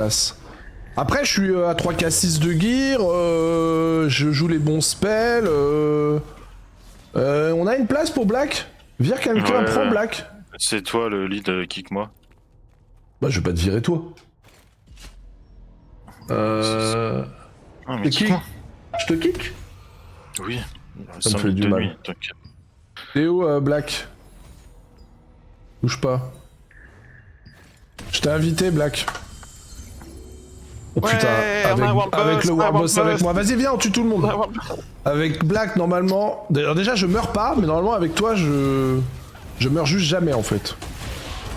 passe. Après, je suis à 3k6 de gear, je joue les bons spells. On a une place pour Black? Vire quelqu'un, prends Black. C'est toi le lead, kick moi. Bah, je vais pas te virer toi. Ah, mais Kick. Je te kick? Oui. Ça me fait du mal. T'es où, Black? Bouge pas. Je t'ai invité, Black. Oh ouais, putain, avec le Warboss avec moi. Vas-y, viens, on tue tout le monde. Avec Black, normalement... Déjà, je meurs pas, mais normalement, avec toi, je meurs juste jamais, en fait.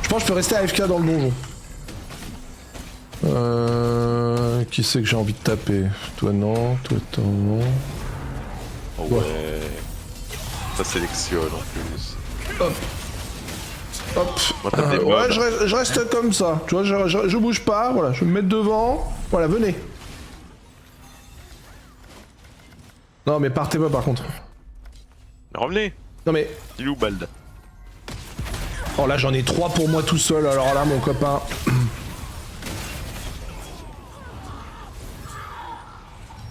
Je pense que je peux rester AFK dans le donjon. Qui c'est que j'ai envie de taper? Toi, non. Toi, non. Oh ouais. Ça sélectionne, en plus. Hop. Hop. Ouais, je reste comme ça. Tu vois, je bouge pas. Voilà, je vais me mettre devant. Voilà, venez. Non, mais partez pas par contre. Revenez. Non mais. Il est où Bald? Oh là, j'en ai 3 pour moi tout seul. Alors là, mon copain.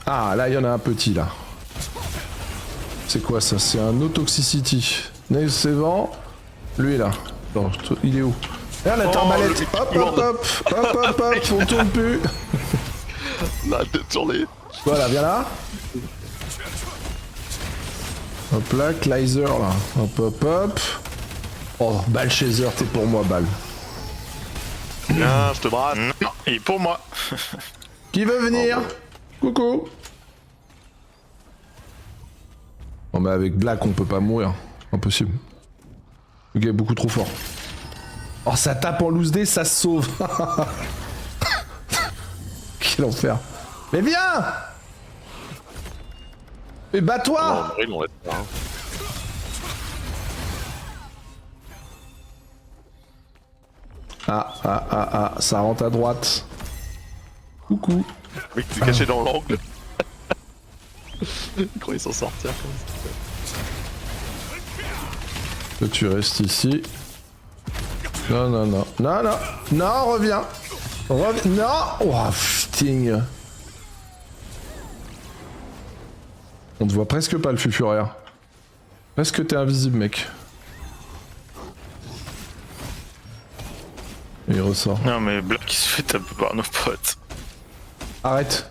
Ah, là, il y en a un petit là. C'est quoi ça? C'est un No Toxicity. Nail Sévent. Lui là. Non, il est où? Regarde la tarmalette. Hop, hop, hop. Hop, hop, hop. On tourne plus. La tête sur les... Voilà, viens là. Hop là, Kleiser là. Hop, hop, hop. Oh, Ball Chaser, t'es pour moi, Ball. Viens, je te brasse. Non, il est pour moi. Qui veut venir? Coucou. Non mais avec Black, on peut pas mourir. Impossible. Le gars est beaucoup trop fort. Oh, ça tape en loose dé, ça se sauve. Quel enfer. Mais viens! Mais bats-toi! Oh, on va être là, hein. Ah, ça rentre à droite. Coucou. Le mec qui est caché dans l'angle. Il croyait s'en sortir comme ça. Toi, tu restes ici. Non, non, non. Non, non. Non, reviens. Reviens. Non! Oh, putain. On te voit presque pas, le Fufurière. Presque t'es invisible, mec. Et il ressort. Non mais Black il se fait taper par nos potes. Arrête.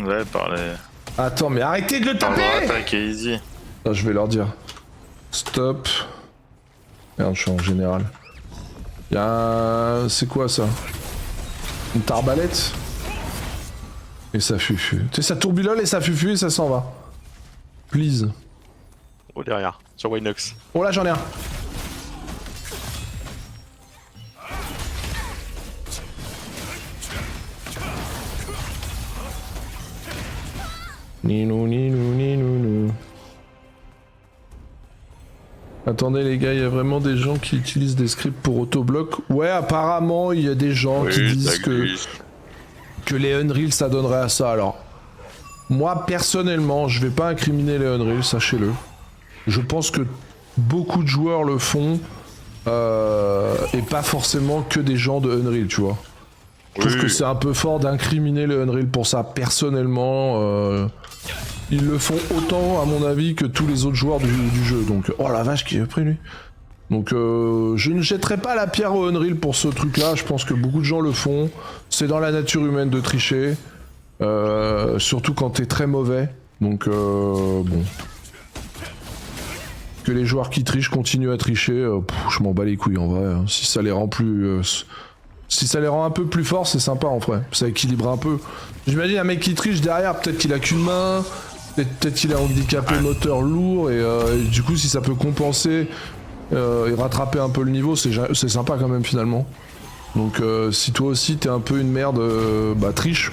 Ouais, par les... Attends, mais arrêtez de le taper! Attaque et easy. Ah, je vais leur dire. Stop. Merde, je suis en général. Y'a un... C'est quoi ça? Une tarbalette? Et ça fufu. Tu sais, ça tourbillole et ça fufu et ça s'en va. Please. Oh, derrière, sur Winox. Oh là, j'en ai un. Ninou, ninou, ninou, ninou. Attendez les gars, il y a vraiment des gens qui utilisent des scripts pour autobloc. Ouais, apparemment, il y a des gens qui disent que les Unreal ça donnerait à ça. Alors, moi personnellement, je vais pas incriminer les Unreal, sachez-le. Je pense que beaucoup de joueurs le font et pas forcément que des gens de Unreal, tu vois. Je trouve que c'est un peu fort d'incriminer le Unreal pour ça. Personnellement, ils le font autant, à mon avis, que tous les autres joueurs du jeu. Donc, oh la vache, qui est pris lui. Donc, je ne jetterai pas la pierre au Unreal pour ce truc-là. Je pense que beaucoup de gens le font. C'est dans la nature humaine de tricher. Surtout quand t'es très mauvais. Donc, bon. Que les joueurs qui trichent continuent à tricher, je m'en bats les couilles en vrai. Hein. Si ça les rend plus... Si ça les rend un peu plus forts, c'est sympa en vrai. Ça équilibre un peu. J'imagine un mec qui triche derrière, peut-être qu'il a qu'une main, peut-être qu'il a handicapé moteur lourd, et du coup, si ça peut compenser et rattraper un peu le niveau, c'est sympa quand même finalement. Donc si toi aussi t'es un peu une merde, bah triche.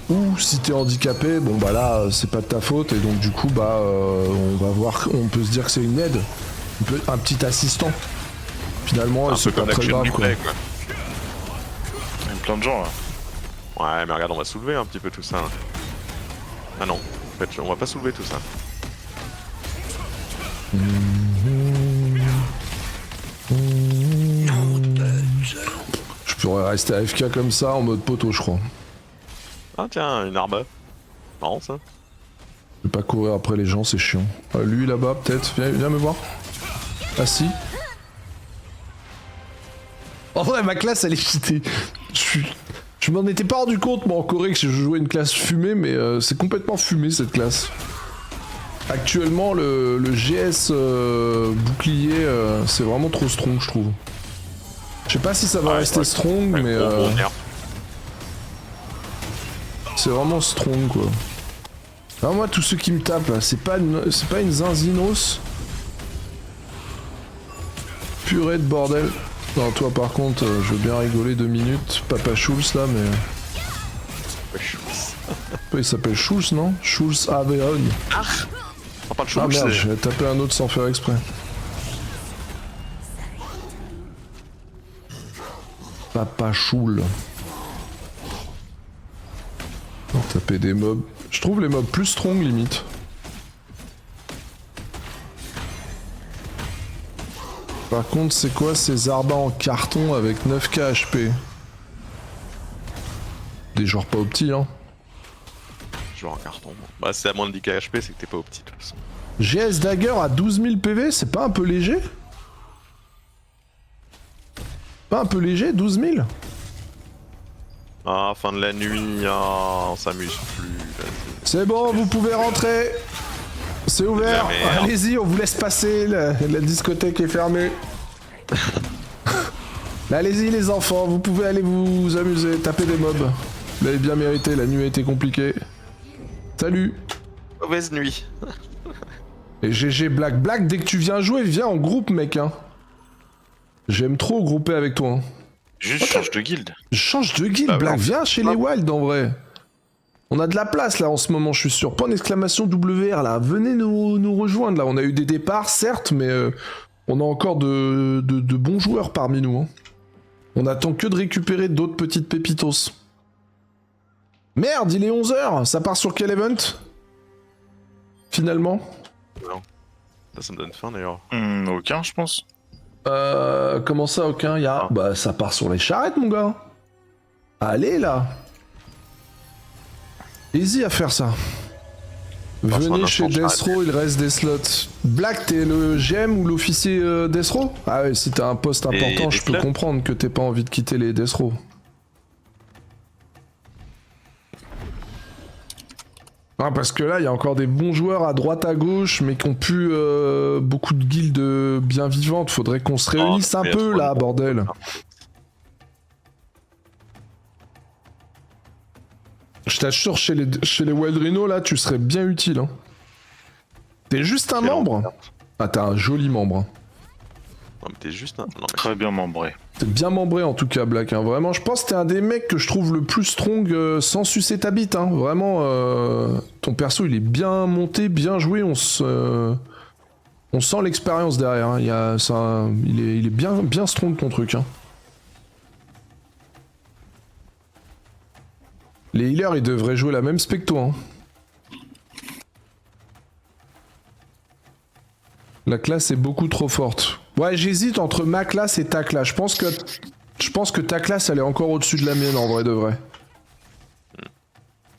Ou si t'es handicapé, bon bah là c'est pas de ta faute, et donc du coup bah on va voir, on peut se dire que c'est une aide, un petit assistant. Finalement, c'est pas très grave quoi. Il y a plein de gens là. Ouais, mais regarde, on va soulever un petit peu tout ça. Ah non, en fait, on va pas soulever tout ça. Je pourrais va rester AFK comme ça en mode poteau, je crois. Ah tiens, une arme. Marrant ça. Je vais pas courir après les gens, c'est chiant. Lui là-bas, peut-être. Viens me voir. Ah si. En vrai, ma classe, elle est cheatée. Je m'en étais pas rendu compte, moi, en Corée, que je jouais une classe fumée, mais c'est complètement fumé, cette classe. Actuellement, le GS bouclier, c'est vraiment trop strong, je trouve. Je sais pas si ça va rester strong, mais... c'est vraiment strong, quoi. Alors moi, tous ceux qui me tapent, là, c'est pas une zinzinos. Purée de bordel. Non, toi, par contre, je veux bien rigoler 2 minutes. Papa Schulz, là, mais... Il s'appelle Schulz, non? Schulz Averon. Ah merde, je vais taper un autre sans faire exprès. Papa Choul. Taper des mobs. Je trouve les mobs plus strong limite. Par contre, c'est quoi ces arbres en carton avec 9k HP? Des joueurs pas opti, hein. Joueur en carton. Bah, c'est à moins de 10k HP, c'est que t'es pas opti de toute façon. GS Dagger à 12 000 PV, c'est pas un peu léger? Pas un peu léger, 12 000? Ah, fin de la nuit, ah, on s'amuse plus. C'est bon, vous pouvez rentrer. C'est ouvert. Allez-y, on vous laisse passer. La discothèque est fermée. Allez-y les enfants, vous pouvez aller vous amuser, taper des mobs. Vous l'avez bien mérité, la nuit a été compliquée. Salut. Mauvaise nuit. Et GG Black. Black, dès que tu viens jouer, viens en groupe, mec. Hein. J'aime trop grouper avec toi. Hein. Juste change de guilde. Change de guilde, Black. Viens chez les Wild en vrai. On a de la place là en ce moment, je suis sûr. Point d'exclamation WR là. Venez nous rejoindre là. On a eu des départs, certes, mais on a encore de bons joueurs parmi nous. Hein. On attend que de récupérer d'autres petites pépitos. Merde, il est 11h. Ça part sur quel event? Finalement? Non. Ça me donne faim d'ailleurs. Aucun, je pense. Comment ça, aucun? Bah, ça part sur les charrettes, mon gars. Allez, là. Easy à faire ça. Venez chez Destro, il reste des slots. Black, t'es le GM ou l'officier Destro? Ah ouais, si t'as un poste important, je peux comprendre que t'aies pas envie de quitter les Destro. Ah, parce que là, il y a encore des bons joueurs à droite à gauche, mais qui ont pu beaucoup de guildes bien vivantes. Faudrait qu'on se réunisse un peu là, bordel. Je t'assure, chez les Wild Rhino, là, tu serais bien utile. Hein. T'es juste un membre? Ah, t'es un joli membre. Hein. Non, mais t'es juste un... Non, mais... Très bien membré. T'es bien membré en tout cas, Black. Hein. Vraiment, je pense que t'es un des mecs que je trouve le plus strong sans sucer ta bite. Hein. Vraiment, ton perso, il est bien monté, bien joué. On sent l'expérience derrière. Hein. Il est bien strong ton truc. Hein. Les healers, ils devraient jouer la même specto. Hein. La classe est beaucoup trop forte. Ouais, j'hésite entre ma classe et ta classe. Je pense que ta classe, elle est encore au-dessus de la mienne, en vrai de vrai.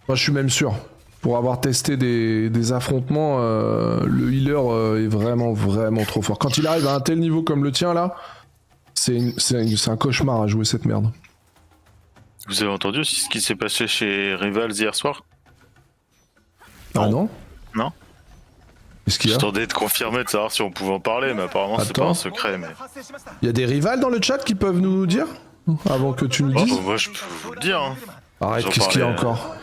Moi, je suis même sûr. Pour avoir testé des affrontements, le healer est vraiment trop fort. Quand il arrive à un tel niveau comme le tien, là, c'est un cauchemar à jouer cette merde. Vous avez entendu aussi ce qui s'est passé chez Rivals hier soir? Ah non? Non? Qu'est-ce qu'il y a? J'attendais de confirmer, de savoir si on pouvait en parler, mais apparemment c'est pas un secret. Mais... Il y a des rivals dans le chat qui peuvent nous dire? Avant que tu nous dises? Moi je peux vous le dire. Hein. Arrête, qu'est-ce qu'il y a encore?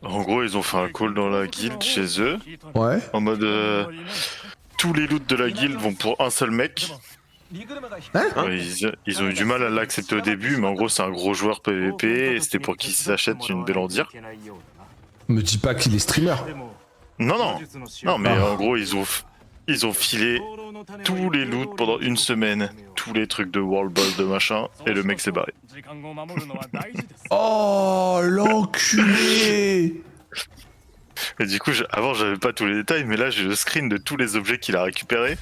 En gros, ils ont fait un call dans la guilde chez eux. Ouais. En mode tous les loots de la guilde vont pour un seul mec. Hein? Ils ont eu du mal à l'accepter au début, mais en gros c'est un gros joueur PVP et c'était pour qu'il s'achète une Delandir. Me dis pas qu'il est streamer. Non, mais en gros ils ont filé tous les loots pendant une semaine, tous les trucs de World Boss de machin, et le mec s'est barré. Oh l'enculé! Et du coup, avant j'avais pas tous les détails, mais là j'ai le screen de tous les objets qu'il a récupérés.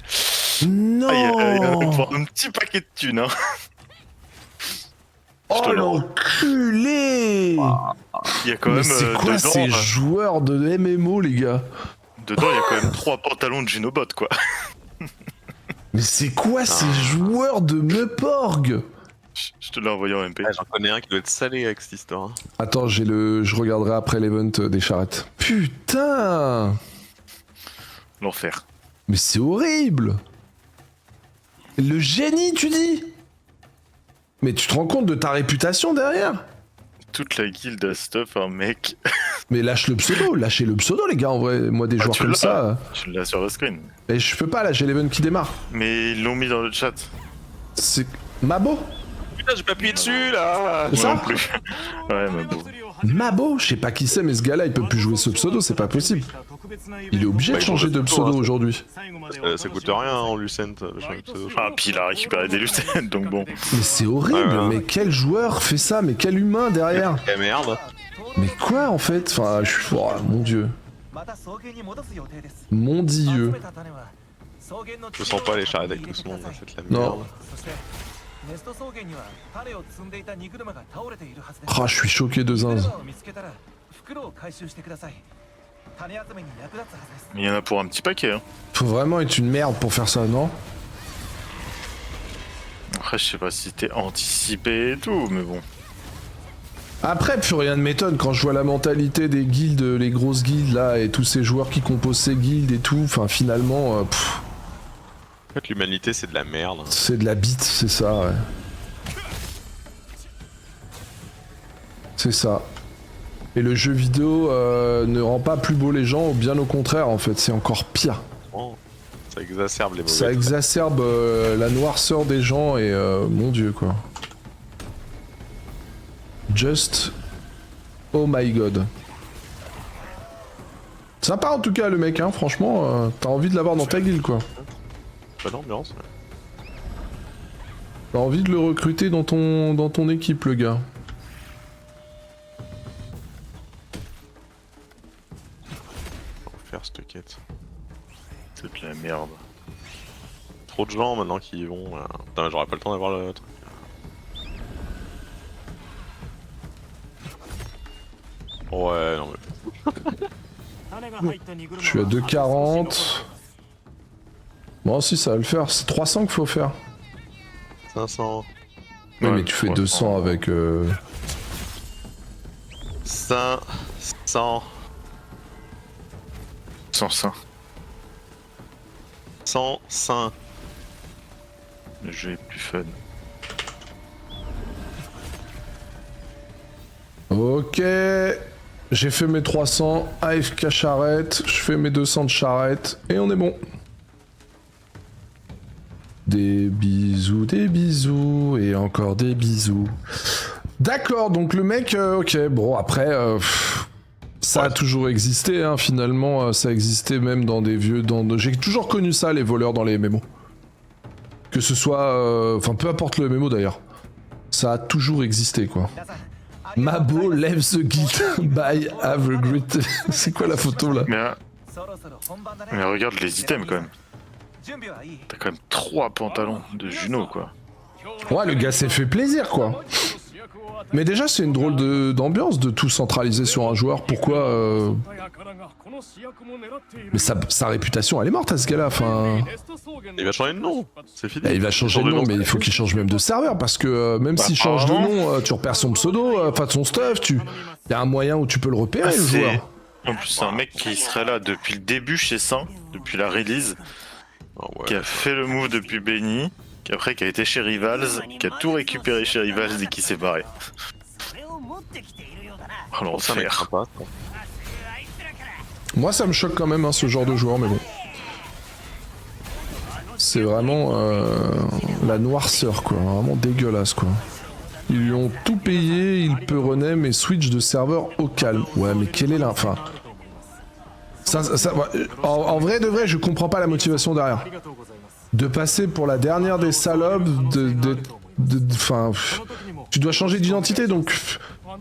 Non! Il y a un petit paquet de thunes, hein. Oh l'enculé! Il y a quand Mais même c'est quoi dedans, ces joueurs de MMO, les gars? dedans, il y a quand même 3 pantalons de Ginobot, quoi. Mais c'est quoi ces joueurs de Meuporg? Je te l'ai envoyé en MP. Ah, j'en connais un qui doit être salé avec cette histoire. Attends, je regarderai après l'event des charrettes. Putain! L'enfer. Mais c'est horrible! Le génie, tu dis? Mais tu te rends compte de ta réputation derrière? Toute la guilde a stuff un mec. Mais lâche le pseudo, lâchez le pseudo, les gars, en vrai. Moi, des joueurs tu comme l'as. ça. Tu l'as sur le screen. Et je peux pas, là, j'ai l'event qui démarre. Mais ils l'ont mis dans le chat. C'est. Mabo? Putain, j'ai pas appuyé dessus là. C'est Moi ça? non plus. Ouais, mais bon. Mabo? Je sais pas qui c'est, mais ce gars-là, il peut plus jouer ce pseudo, c'est pas possible. Il est obligé Bah, de il changer change de de pseudo pseudo, hein, aujourd'hui. Ça coûte rien en Lucent. de changer de pseudo. Ah, puis il a récupéré des lucènes, donc bon. Mais c'est horrible, Ouais. mais quel joueur fait ça? Mais quel humain derrière? Eh merde. Mais quoi en fait? Enfin, je suis. Oh, mon dieu. Mon dieu. Je sens pas les charrettes avec tout ce monde, c'est de la Non. merde. Ah, je suis choqué de zinz. Mais il y en a pour un petit paquet, hein. Faut vraiment être une merde pour faire ça, non? Après, je sais pas si c'était anticipé et tout, mais bon. Après, plus rien ne m'étonne quand je vois la mentalité des guildes, les grosses guildes là, et tous ces joueurs qui composent ces guildes et tout. Enfin, finalement, En fait, l'humanité c'est de la merde. c'est de la bite, c'est ça, ouais. C'est ça. Et le jeu vidéo ne rend pas plus beau les gens, bien au contraire, en fait, c'est encore pire. Bon, ça exacerbe les mauvais Ça traits. exacerbe la noirceur des gens et mon dieu, quoi. Just... Oh my god. Sympa en tout cas le mec, hein, franchement, t'as envie de l'avoir dans ta guilde, quoi. Pas d'ambiance. T'as envie de le recruter dans ton équipe, le gars. Faut faire cette quête. C'est de la merde. Trop de gens maintenant qui y vont. Putain, j'aurais pas le temps d'avoir le truc. Ouais, non mais. Je suis à 2,40. Bon, si, ça va le faire. C'est 300 qu'il faut faire. 500. Oui, Ouais, mais tu fais 300. 200 avec... 500. 105. 105. Le jeu est plus fun. Ok. J'ai fait mes 300 AFK charrette. Je fais mes 200 de charrette. Et on est bon. Des bisous, et encore des bisous. D'accord, donc le mec, ok, bon, après, ça a toujours existé, hein, finalement, ça existait même dans des vieux... J'ai toujours connu ça, les voleurs dans les MMO. Que ce soit... Enfin, peu importe le MMO, d'ailleurs. Ça a toujours existé, quoi. Mabo lève the guild by have regret. C'est quoi la photo, là? Mais regarde les items, quand même. T'as quand même 3 pantalons de Juno, quoi. Ouais, le gars s'est fait plaisir, quoi. Mais déjà, c'est une drôle d'ambiance de tout centraliser sur un joueur. Pourquoi Mais sa réputation, elle est morte à ce gars-là. Enfin, Il va changer de nom. C'est fini. il va changer de nom, mais il faut qu'il change même de serveur parce que même s'il change de nom, tu repères son pseudo, enfin son stuff. Il y a un moyen où tu peux le repérer, le joueur. En plus, c'est un mec qui serait là depuis le début chez Saint, depuis la release, Ah ouais. qui a fait le move depuis Benny, qui après qui a été chez Rivals, qui a tout récupéré chez Rivals et qui s'est barré. Oh C'est un mec l'enfer. sympa. quoi. Moi, ça me choque quand même, hein, ce genre de joueur, mais bon. C'est vraiment la noirceur, quoi. Vraiment dégueulasse, quoi. Ils lui ont tout payé, il peut rename et switch de serveur au calme. Ouais, mais quelle est la... Enfin... En vrai de vrai, je comprends pas la motivation derrière. De passer pour la dernière des salopes, enfin... Tu dois changer d'identité, donc...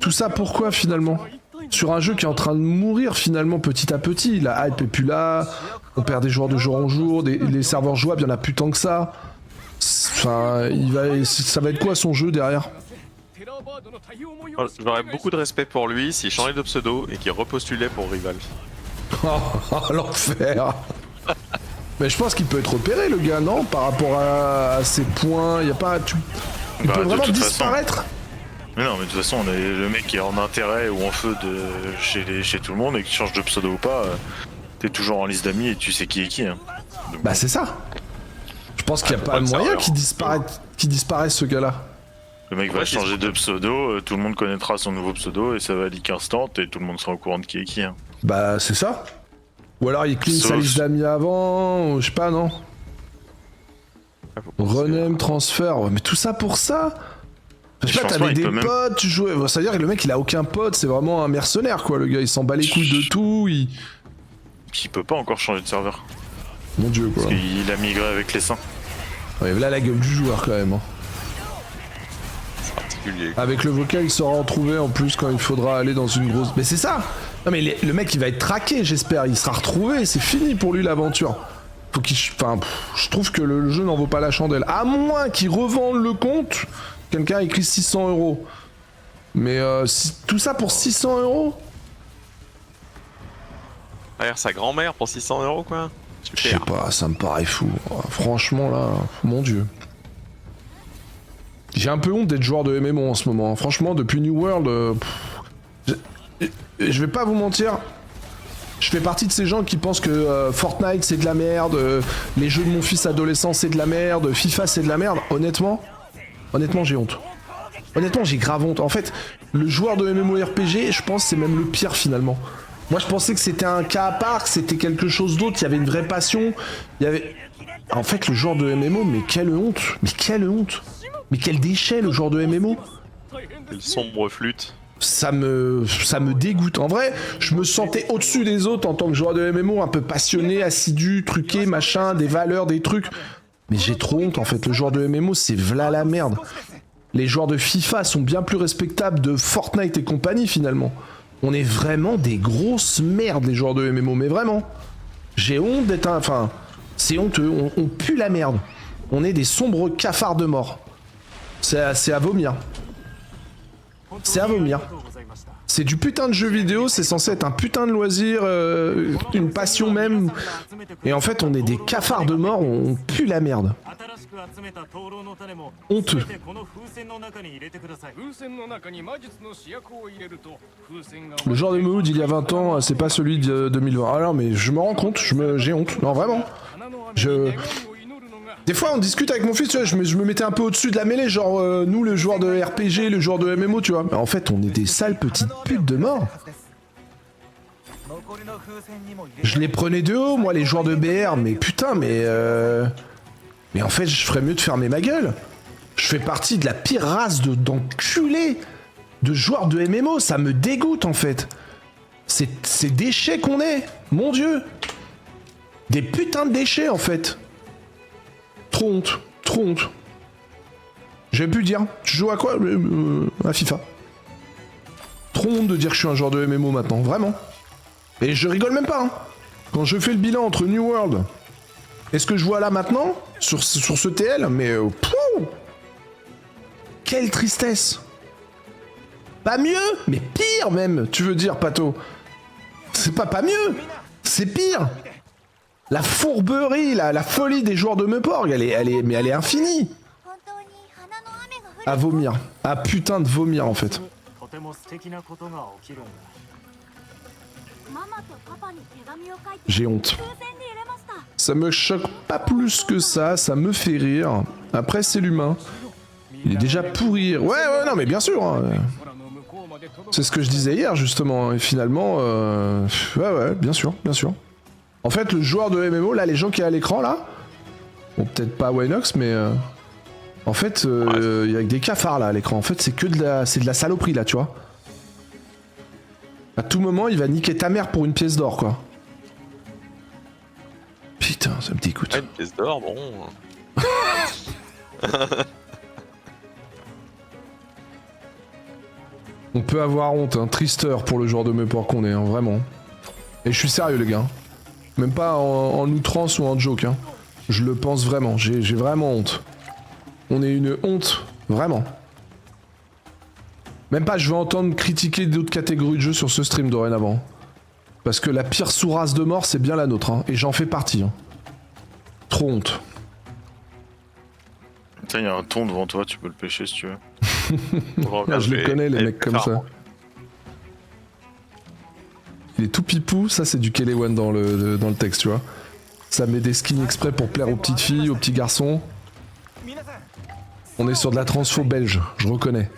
Tout ça pourquoi, finalement? Sur un jeu qui est en train de mourir, finalement, petit à petit. La hype est plus là, on perd des joueurs de jour en jour, les serveurs jouables, il y en a plus tant que ça. Enfin, ça va être quoi son jeu derrière? J'aurais beaucoup de respect pour lui s'il changeait de pseudo et qu'il repostulait pour Rival. Oh, l'enfer. Mais je pense qu'il peut être repéré, le gars, non? Par rapport à ses points, y a pas... Il peut vraiment disparaître. Mais non, mais de toute façon, le mec qui est en intérêt ou en feu chez tout le monde et qui change de pseudo ou pas, t'es toujours en liste d'amis et tu sais qui est qui. Hein. Donc, bah c'est ça. Je pense qu'il n'y a pas moyen qu'il disparaisse ce gars-là. Le mec va changer de pseudo, tout le monde connaîtra son nouveau pseudo et ça va leak instant et tout le monde sera au courant de qui est qui. Hein. Bah c'est ça. Ou alors il clean sa liste d'amis avant, ou je sais pas, non? Rename, transfert, ouais, mais tout ça pour ça? Je sais pas, t'avais des potes, tu jouais... Ça veut dire que le mec il a aucun pote, c'est vraiment un mercenaire quoi, le gars il s'en bat les couilles de tout, il peut pas encore changer de serveur. Mon dieu quoi. Parce qu'il a migré avec les seins. Ouais, là la gueule du joueur quand même. Hein. C'est particulier. Avec le vocal il saura en trouver en plus quand il faudra aller dans une grosse... Mais c'est ça. Non mais le mec il va être traqué j'espère, il sera retrouvé, c'est fini pour lui l'aventure. Faut qu'il... Enfin, je trouve que le jeu n'en vaut pas la chandelle. À moins qu'il revende le compte, quelqu'un écrit 600 €. Mais tout ça pour 600 €? Derrière sa grand-mère pour 600 € quoi. Je sais pas, ça me paraît fou. Franchement là, mon dieu. J'ai un peu honte d'être joueur de MMO en ce moment. Franchement, depuis New World... Je vais pas vous mentir, je fais partie de ces gens qui pensent que Fortnite c'est de la merde, les jeux de mon fils adolescent c'est de la merde, FIFA c'est de la merde. Honnêtement j'ai honte. Honnêtement j'ai grave honte. En fait, le joueur de MMORPG, je pense c'est même le pire finalement. Moi je pensais que c'était un cas à part, que c'était quelque chose d'autre, il y avait une vraie passion, il y avait... En fait le joueur de MMO, mais quelle honte. Mais quelle honte. Mais quel déchet le joueur de MMO. Quelle sombre flûte. Ça me dégoûte. En vrai, je me sentais au-dessus des autres en tant que joueur de MMO, un peu passionné, assidu, truqué, machin, des valeurs, des trucs. Mais j'ai trop honte en fait, le joueur de MMO c'est v'là la merde. Les joueurs de FIFA sont bien plus respectables de Fortnite et compagnie finalement. On est vraiment des grosses merdes les joueurs de MMO, mais vraiment. J'ai honte d'être un... Enfin, c'est honteux, on pue la merde. On est des sombres cafards de mort. C'est à vomir. C'est à vomir. C'est du putain de jeu vidéo, c'est censé être un putain de loisir, une passion même. Et en fait, on est des cafards de mort, on pue la merde. Honteux. Le genre de mood il y a 20 ans, c'est pas celui de 2020. Ah non, mais je me rends compte, j'ai honte. Non, vraiment. Des fois on discute avec mon fils, tu vois, je me mettais un peu au-dessus de la mêlée, genre nous le joueur de RPG, le joueur de MMO, tu vois. Mais en fait on est des sales petites putes de mort. Je les prenais de haut, moi les joueurs de BR, mais putain, mais en fait je ferais mieux de fermer ma gueule. Je fais partie de la pire race d'enculés de joueurs de MMO, ça me dégoûte en fait. C'est déchets qu'on est, mon dieu. Des putains de déchets en fait. Trop honte, trop honte. J'ai pu dire, tu joues à quoi? À FIFA. Trop honte de dire que je suis un joueur de MMO maintenant, vraiment. Et je rigole même pas. Hein. Quand je fais le bilan entre New World et ce que je vois là maintenant, sur ce TL, mais... quelle tristesse. Pas mieux, mais pire même, tu veux dire, Pato. C'est pas mieux, c'est pire. La fourberie, la folie des joueurs de Meuporg, elle est infinie. À vomir. À putain de vomir en fait. J'ai honte. Ça me choque pas plus que ça me fait rire. Après c'est l'humain. Il est déjà pourri. Ouais, non mais bien sûr. Hein. C'est ce que je disais hier justement. Et finalement, ouais, bien sûr. En fait, le joueur de MMO, là, les gens qui sont à l'écran, là, bon, peut-être pas Winox, mais en fait, il y a des cafards, là, à l'écran. En fait, c'est que de la saloperie, là, tu vois. À tout moment, il va niquer ta mère pour une pièce d'or, quoi. Putain, ça me dégoûte. Une pièce d'or, bon... On peut avoir honte, hein, tristeur pour le joueur de Meuporg qu'on est, hein, vraiment. Et je suis sérieux, les gars. Même pas en outrance ou en joke, hein. Je le pense vraiment, j'ai vraiment honte. On est une honte, vraiment. Même pas, je veux entendre critiquer d'autres catégories de jeux sur ce stream dorénavant. Parce que la pire sous-race de mort, c'est bien la nôtre, hein, et j'en fais partie. Hein. Trop honte. Tiens, il y a un thon devant toi, tu peux le pêcher si tu veux. Je les connais, les mecs comme ça. Il est tout pipou, ça c'est du Kelewan dans le texte, tu vois. Ça met des skins exprès pour plaire aux petites filles, aux petits garçons. On est sur de la transfo belge, je reconnais.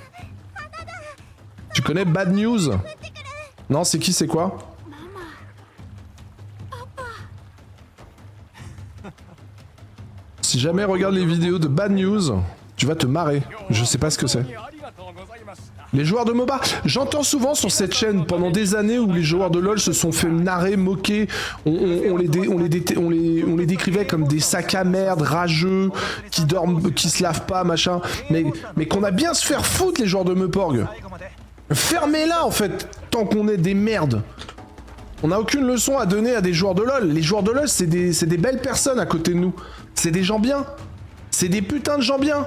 Tu connais Bad News? Non, c'est qui, c'est quoi? Si jamais regarde les vidéos de Bad News, tu vas te marrer. Je sais pas ce que c'est. Les joueurs de MOBA, j'entends souvent sur cette chaîne pendant des années où les joueurs de LoL se sont fait narrer, moquer, on les décrivait comme des sacs à merde, rageux, qui dorment, qui se lavent pas, machin, mais qu'on a bien se faire foutre les joueurs de Meporg. Fermez-la en fait, tant qu'on est des merdes. On n'a aucune leçon à donner à des joueurs de LoL. Les joueurs de LoL, c'est des belles personnes à côté de nous. C'est des gens bien. C'est des putains de gens bien.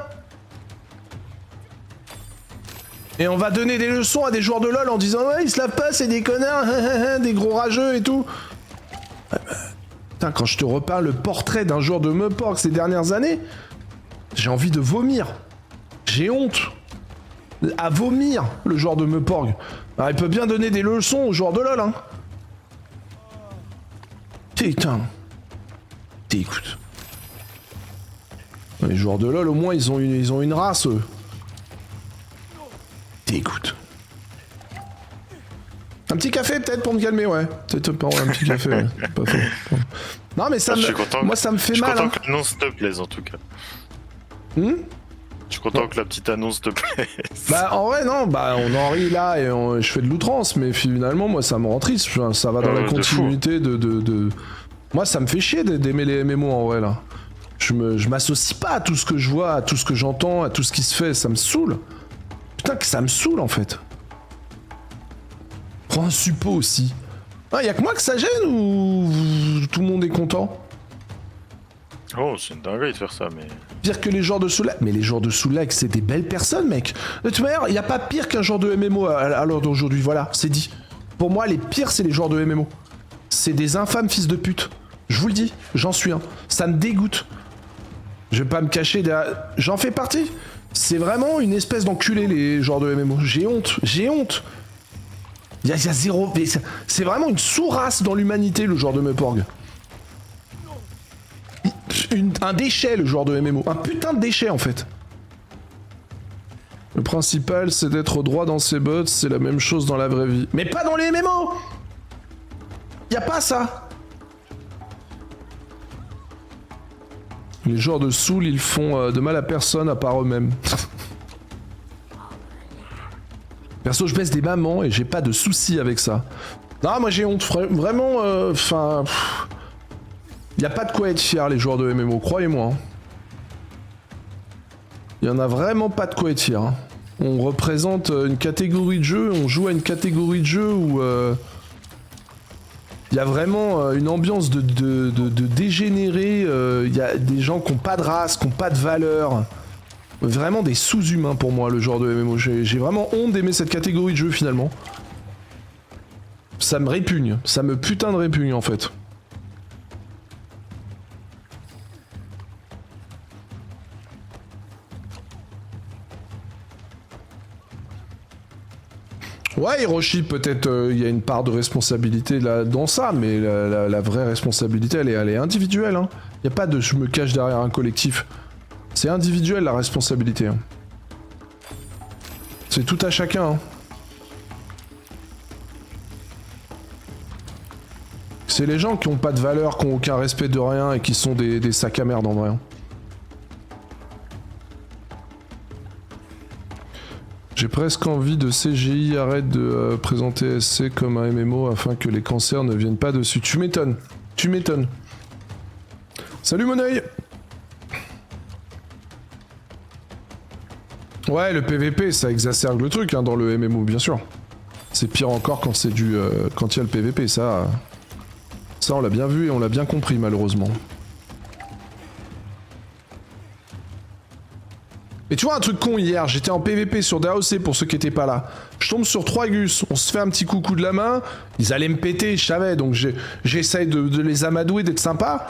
Et on va donner des leçons à des joueurs de LoL en disant ouais, ils se lavent pas, c'est des connards, des gros rageux et tout. Putain, quand je te repeins le portrait d'un joueur de Meporg ces dernières années, j'ai envie de vomir. J'ai honte. À vomir, le joueur de Meporg. Alors, il peut bien donner des leçons aux joueurs de LoL, hein. Putain. Écoute. Les joueurs de LoL, au moins, ils ont une race, eux. Écoute. Un petit café peut-être pour me calmer, ouais. Peut-être pas un petit café, ouais. Pas faux. Non mais ça moi ça me fait mal. Je suis content que l'annonce te plaise en tout cas. Je suis content que la petite annonce te plaise. Bah en vrai non, bah on en rit là et je fais de l'outrance, mais finalement moi ça me rend triste. Ça va dans la continuité de... Moi ça me fait chier d'aimer les MMO en vrai là. Je m'associe pas à tout ce que je vois, à tout ce que j'entends, à tout ce qui se fait, ça me saoule. Putain que ça me saoule en fait. Prends un suppo aussi. Ah, y'a que moi que ça gêne ou tout le monde est content? Oh, c'est une dinguerie de faire ça, mais... Pire que les joueurs de Soul-like. Mais les joueurs de Soul-like, c'est des belles personnes, mec. De toute manière, y'a pas pire qu'un joueur de MMO à l'heure d'aujourd'hui, voilà, c'est dit. Pour moi, les pires, c'est les joueurs de MMO. C'est des infâmes fils de pute. Je vous le dis, j'en suis un. Ça me dégoûte. Je vais pas me cacher derrière... J'en fais partie. C'est vraiment une espèce d'enculé, les joueurs de MMO. J'ai honte, j'ai honte. Il y a zéro... C'est vraiment une sous-race dans l'humanité, le joueur de Meporg. Un déchet, le joueur de MMO. Un putain de déchet, en fait. Le principal, c'est d'être droit dans ses bottes. C'est la même chose dans la vraie vie. Mais pas dans les MMO. Y a pas ça. Les joueurs de Soul, ils font de mal à personne à part eux-mêmes. Perso, je baisse des mamans et j'ai pas de soucis avec ça. Non, moi j'ai honte, vraiment, enfin... y a pas de quoi être fier, les joueurs de MMO, croyez-moi. Hein. Y en a vraiment pas de quoi être fier. Hein. On représente une catégorie de jeu, on joue à une catégorie de jeu où... y a vraiment une ambiance de dégénéré, y a des gens qui ont pas de race, qui ont pas de valeur... Vraiment des sous-humains pour moi, le genre de MMO. J'ai vraiment honte d'aimer cette catégorie de jeu finalement. Ça me répugne, ça me putain de répugne en fait. Ouais, Hiroshi, peut-être il y a une part de responsabilité là, dans ça, mais la vraie responsabilité, elle est individuelle. Hein. Y a pas de je me cache derrière un collectif. C'est individuel la responsabilité. Hein. C'est tout à chacun. Hein. C'est les gens qui ont pas de valeur, qui ont aucun respect de rien et qui sont des sacs à merde en vrai. Hein. J'ai presque envie de CGI arrête de présenter SC comme un MMO afin que les cancers ne viennent pas dessus. Tu m'étonnes. Tu m'étonnes. Salut mon œil. Ouais, le PVP, ça exacerbe le truc hein, dans le MMO, bien sûr. C'est pire encore quand c'est du, quand il y a le PVP, ça on l'a bien vu et on l'a bien compris malheureusement. Et tu vois un truc con hier, j'étais en PVP sur DAOC pour ceux qui étaient pas là. Je tombe sur 3 gus, on se fait un petit coucou de la main, ils allaient me péter, je savais, donc j'essaye de les amadouer, d'être sympa.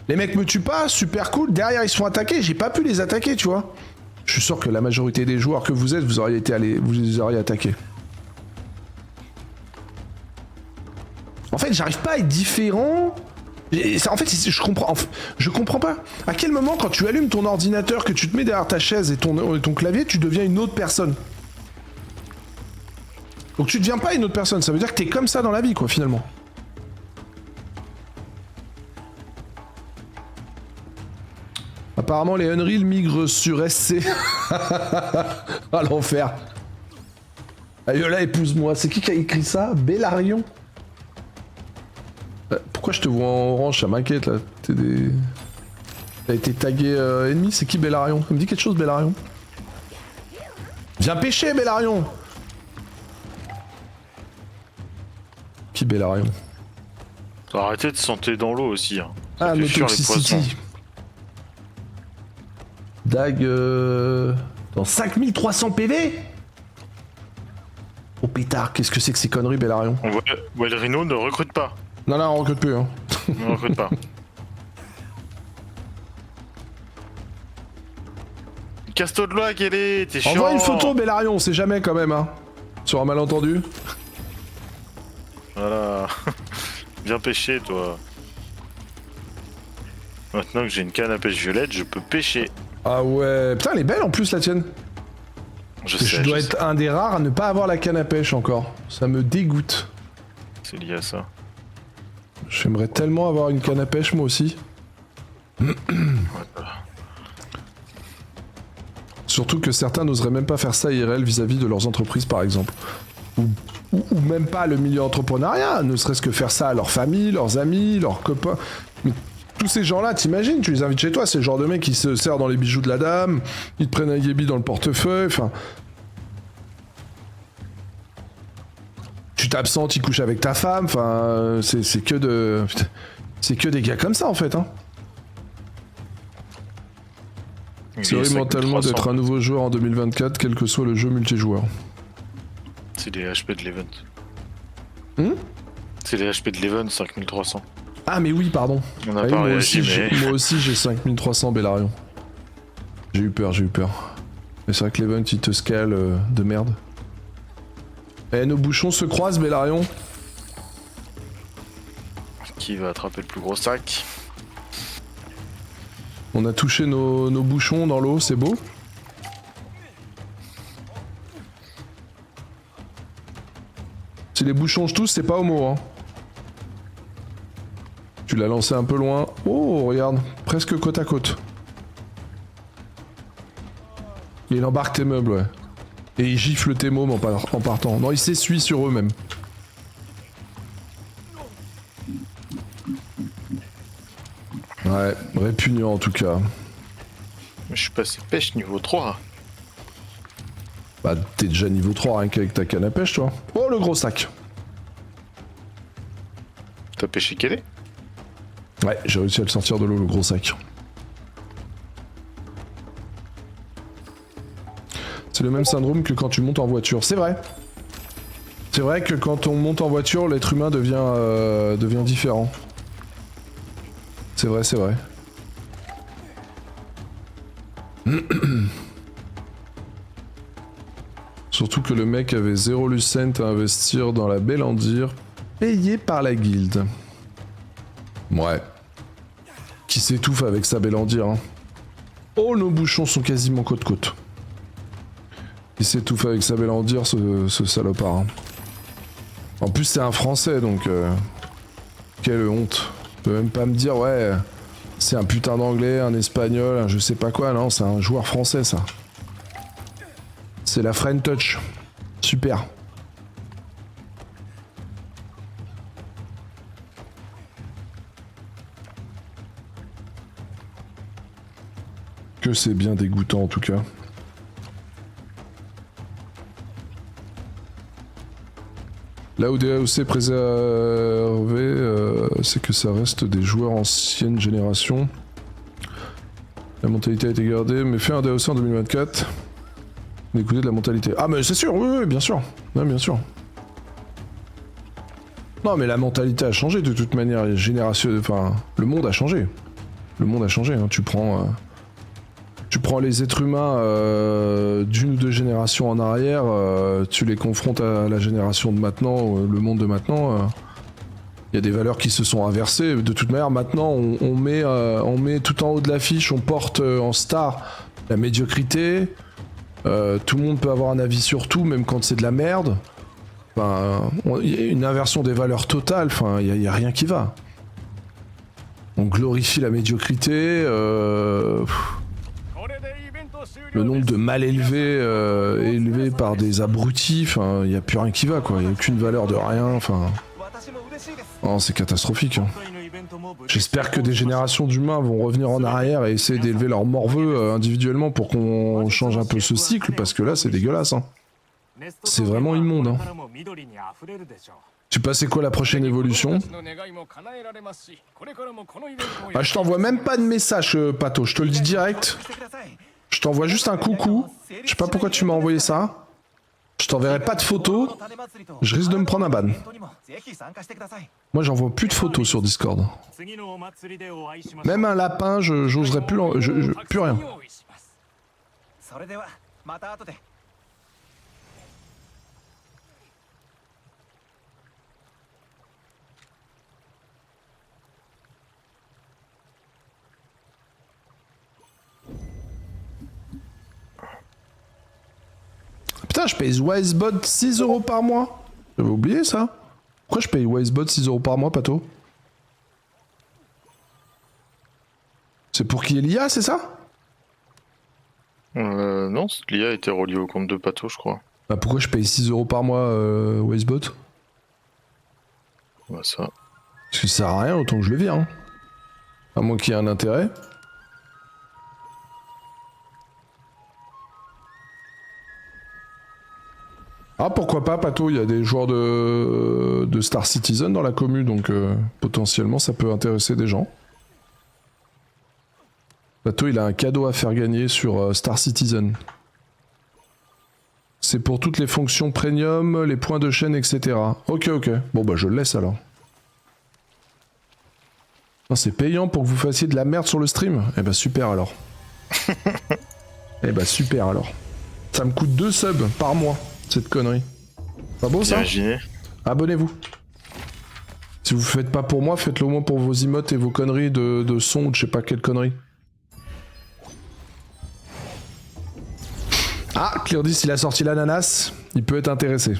Les mecs me tuent pas, super cool, derrière ils se font attaquer, j'ai pas pu les attaquer, tu vois. Je suis sûr que la majorité des joueurs que vous êtes, vous auriez attaqués. En fait, j'arrive pas à être différent. En fait, je comprends pas. À quel moment, quand tu allumes ton ordinateur, que tu te mets derrière ta chaise et ton clavier, tu deviens une autre personne? Donc tu deviens pas une autre personne, ça veut dire que t'es comme ça dans la vie, quoi, finalement. Apparemment, les Unreal migrent sur SC. Ah, l'enfer. Ayola, épouse-moi. C'est qui a écrit ça? Bellarion. Pourquoi je te vois en orange? Ça m'inquiète là. T'as été tagué ennemi? C'est qui Bellarion? Ça me dit quelque chose, Bellarion? Viens pêcher, Bellarion! Qui Bellarion? Arrêtez de santer dans l'eau aussi. Hein. Ah, no toxicity. Dag dans 5300 PV? Oh pétard, qu'est-ce que c'est que ces conneries, Bellarion? Ouais, le Rhino ne recrute pas. Non, on recrute plus, hein. Ne recrute pas. Casse-toi de là, quel est? T'es chiant. Envoie une photo, Bellarion, on sait jamais quand même, hein. Sur un malentendu. Voilà. Viens pêcher, toi. Maintenant que j'ai une canne à pêche violette, je peux pêcher. Ah ouais. Putain, elle est belle en plus, la tienne. Je dois être un des rares à ne pas avoir la canne à pêche encore. Ça me dégoûte. C'est lié à ça. J'aimerais tellement avoir une canne à pêche, moi aussi. Surtout que certains n'oseraient même pas faire ça IRL vis-à-vis de leurs entreprises, par exemple. Ou même pas le milieu entrepreneuriat, ne serait-ce que faire ça à leur famille, leurs amis, leurs copains. Mais tous ces gens-là, t'imagines, tu les invites chez toi, c'est le genre de mec qui se sert dans les bijoux de la dame, ils te prennent un yébi dans le portefeuille, enfin... Tu t'absentes, ils couchent avec ta femme, enfin... C'est que de... C'est que des gars comme ça, en fait, hein. C'est horrible mentalement d'être un nouveau joueur en 2024, quel que soit le jeu multijoueur. C'est les HP de l'event. C'est les HP de l'event, 5300. Ah mais oui, pardon. On a pas réagi, moi aussi j'ai 5300 Bellarion. J'ai eu peur. Mais c'est vrai que l'event il te scale de merde. Eh, nos bouchons se croisent, Bellarion. Qui va attraper le plus gros sac? On a touché nos bouchons dans l'eau, c'est beau. Si les bouchons je touche, c'est pas homo, hein. Tu l'as lancé un peu loin. Oh, regarde, presque côte à côte. Il embarque tes meubles, ouais. Et il gifle tes mômes en partant. Non, il s'essuie sur eux-mêmes. Ouais, répugnant en tout cas. Je suis passé pêche niveau 3. Bah, t'es déjà niveau 3 rien qu'avec ta canne à pêche, toi. Oh, le gros sac. T'as pêché quel est? Ouais, j'ai réussi à le sortir de l'eau, le gros sac. C'est le même syndrome que quand tu montes en voiture. C'est vrai. C'est vrai que quand on monte en voiture, l'être humain devient différent. C'est vrai, c'est vrai. Surtout que le mec avait 0 lucent à investir dans la Bellandir, payé par la guilde. Ouais. Qui s'étouffe avec sa Bellandir, hein. Oh, nos bouchons sont quasiment côte-côte. Il s'étouffe avec sa Bellandir, ce salopard. Hein. En plus, c'est un Français, donc... quelle honte. Tu peux même pas me dire, ouais... C'est un putain d'anglais, un espagnol, un je sais pas quoi, non, c'est un joueur français, ça. C'est la Friend Touch. Super. Que c'est bien dégoûtant en tout cas. Là où DAOC préservé, c'est que ça reste des joueurs ancienne génération. La mentalité a été gardée, mais fait un DOC en 2024. D'écouter de la mentalité. Ah mais c'est sûr, oui, bien sûr. Ouais, bien sûr. Non mais la mentalité a changé de toute manière, les générations... Enfin, le monde a changé. Le monde a changé, hein. Tu prends les êtres humains d'une ou deux générations en arrière, tu les confrontes à la génération de maintenant, le monde de maintenant... Il y a des valeurs qui se sont inversées. De toute manière, maintenant, on met tout en haut de l'affiche, on porte en star la médiocrité. Tout le monde peut avoir un avis sur tout, même quand c'est de la merde. Enfin, il y a une inversion des valeurs totale. Enfin, il y a rien qui va. On glorifie la médiocrité. Le nombre de mal élevés, élevés par des abrutis. Enfin, il n'y a plus rien qui va, quoi. Il n'y a aucune valeur de rien. Enfin. Oh, c'est catastrophique. Hein. J'espère que des générations d'humains vont revenir en arrière et essayer d'élever leurs morveux individuellement pour qu'on change un peu ce cycle, parce que là c'est dégueulasse. Hein. C'est vraiment immonde. Hein. Tu sais pas c'est quoi la prochaine évolution? Ah, je t'envoie même pas de message, Pato, je te le dis direct. Je t'envoie juste un coucou. Je sais pas pourquoi tu m'as envoyé ça. Je t'enverrai pas de photos, je risque de me prendre un ban. Moi j'envoie plus de photos sur Discord. Même un lapin, j'oserais plus, plus rien. Putain, je paye Wisebot 6 € par mois. J'avais oublié ça. Pourquoi je paye Wisebot 6 € par mois, Pato? C'est pour qu'il y ait l'IA, c'est ça? Non, l'IA a été reliée au compte de Pato, je crois. Bah pourquoi je paye 6 € par mois Wisebot? Bah ça. Parce que ça sert à rien autant que je le vire. Hein. À moins qu'il y ait un intérêt. Ah pourquoi pas, Pato, il y a des joueurs de Star Citizen dans la commu, donc potentiellement ça peut intéresser des gens. Pato, il a un cadeau à faire gagner sur Star Citizen. C'est pour toutes les fonctions premium, les points de chaîne, etc. Ok, ok. Bon bah je le laisse alors. C'est payant pour que vous fassiez de la merde sur le stream? Eh bah super alors. Eh bah super alors. Ça me coûte 2 subs par mois, cette connerie. Pas beau ça? Imaginez. Abonnez-vous. Si vous faites pas pour moi, faites-le au moins pour vos emotes et vos conneries de son ou de je sais pas quelle connerie. Ah, Cleardis, il a sorti l'ananas, il peut être intéressé.